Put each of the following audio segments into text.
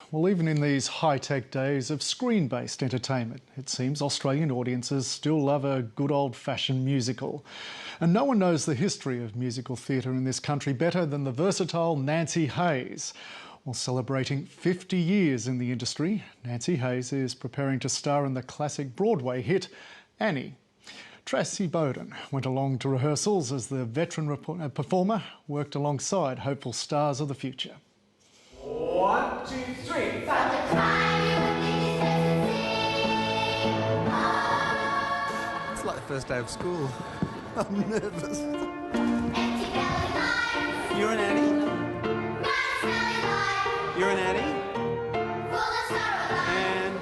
Well, even in these high-tech days of screen-based entertainment, it seems Australian audiences still love a good old-fashioned musical. And no one knows the history of musical theatre in this country better than the versatile Nancye Hayes. While celebrating 50 years in the industry, Nancye Hayes is preparing to star in the classic Broadway hit Annie. Tracy Bowden went along to rehearsals as the veteran performer worked alongside hopeful stars of the future. 1, 2, 3. It's like the first day of school. I'm nervous. You're an Annie? You're an Annie? And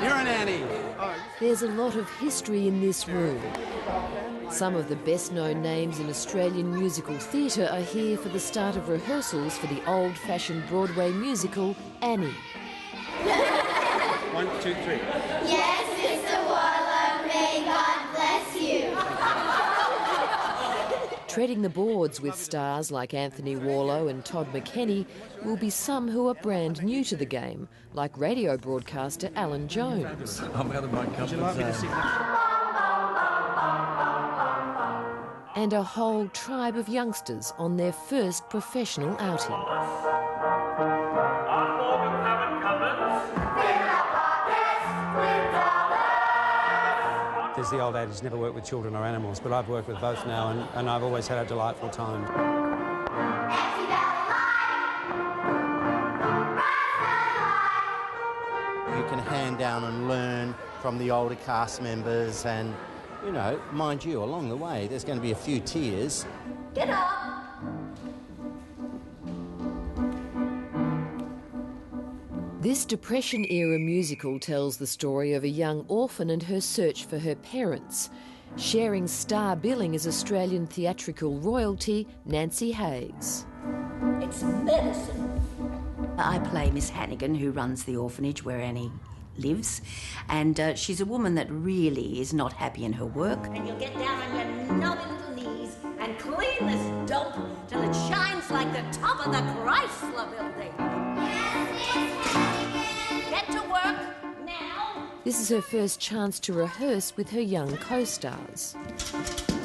you're an Annie. There's a lot of history in this room. Some of the best-known names in Australian musical theatre are here for the start of rehearsals for the old-fashioned Broadway musical Annie. 1, 2, 3. Yes, Mr. Warlow, may God bless you. Treading the boards with stars like Anthony Warlow and Todd McKenney will be some who are brand new to the game, like radio broadcaster Alan Jones. I'm going to my company. And a whole tribe of youngsters on their first professional outing. There's the old adage, never work with children or animals, but I've worked with both now and I've always had a delightful time. You can hand down and learn from the older cast members and, you know, mind you, along the way there's going to be a few tears. Get up. This Depression-era musical tells the story of a young orphan and her search for her parents. Sharing star billing as Australian theatrical royalty, Nancye Hayes. It's medicine. I play Miss Hannigan, who runs the orphanage where Annie lives, and she's a woman that really is not happy in her work. And you'll get down on your knobby little knees and clean this dump till it shines like the top of the Chrysler building. Get to work now. This is her first chance to rehearse with her young co-stars.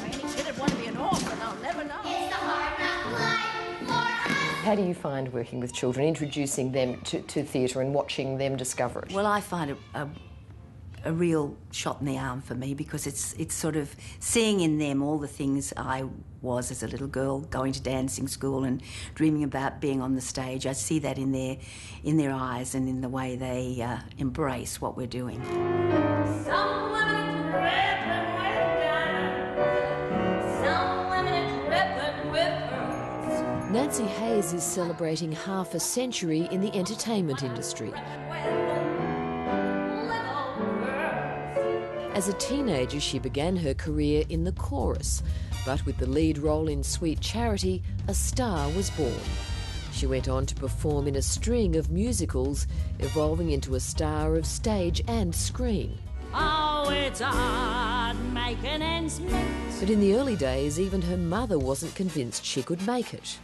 Any kid would want to be an orphan, I'll never know. It's the hard knock life for us. How do you find working with children, introducing them to theatre and watching them discover it? Well, I find it a real shot in the arm for me because it's sort of seeing in them all the things I was as a little girl, going to dancing school and dreaming about being on the stage. I see that in their eyes and in the way they embrace what we're doing. Some women dripping with diamonds, some women dripping with pearls. Nancye Hayes is celebrating half a century in the entertainment industry. As a teenager, she began her career in the chorus, but with the lead role in Sweet Charity, a star was born. She went on to perform in a string of musicals, evolving into a star of stage and screen. Oh, it's hard making ends meet. But in the early days, even her mother wasn't convinced she could make it.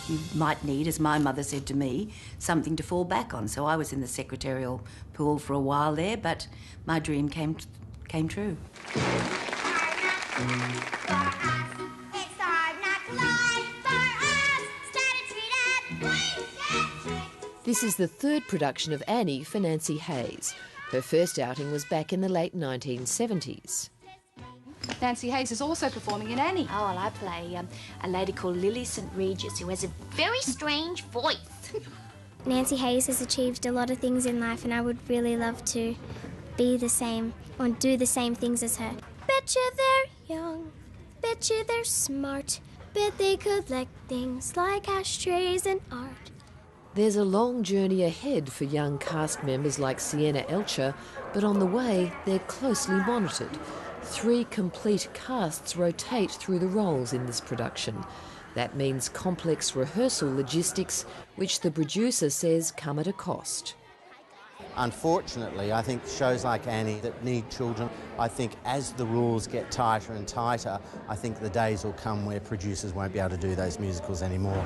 You might need, as my mother said to me, something to fall back on. So I was in the secretarial pool for a while there, but my dream came true. This is the third production of Annie for Nancye Hayes. Her first outing was back in the late 1970s. Nancye Hayes is also performing in Annie. Oh, well, I play a lady called Lily St. Regis who has a very strange voice. Nancye Hayes has achieved a lot of things in life and I would really love to be the same or do the same things as her. Betcha they're young, betcha they're smart, bet they collect things like ashtrays and art. There's a long journey ahead for young cast members like Sienna Elcher, but on the way, they're closely monitored. 3 complete casts rotate through the roles in this production. That means complex rehearsal logistics, which the producer says come at a cost. Unfortunately, I think shows like Annie that need children, I think as the rules get tighter and tighter, I think the days will come where producers won't be able to do those musicals anymore.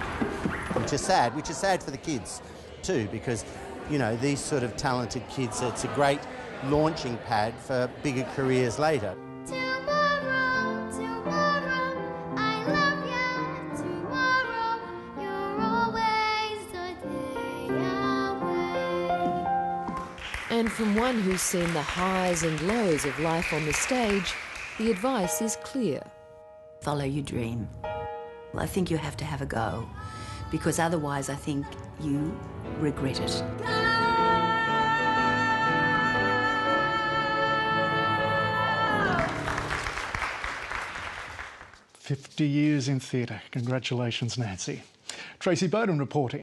Which is sad for the kids. too, because, you know, these sort of talented kids, it's a great launching pad for bigger careers later. Tomorrow, tomorrow, I love you. Tomorrow, you're always a day away. And from one who's seen the highs and lows of life on the stage, the advice is clear. Follow your dream. I think you have to have a go, because otherwise I think you regret it. 50 years in theatre. Congratulations, Nancye. Tracy Bowden reporting.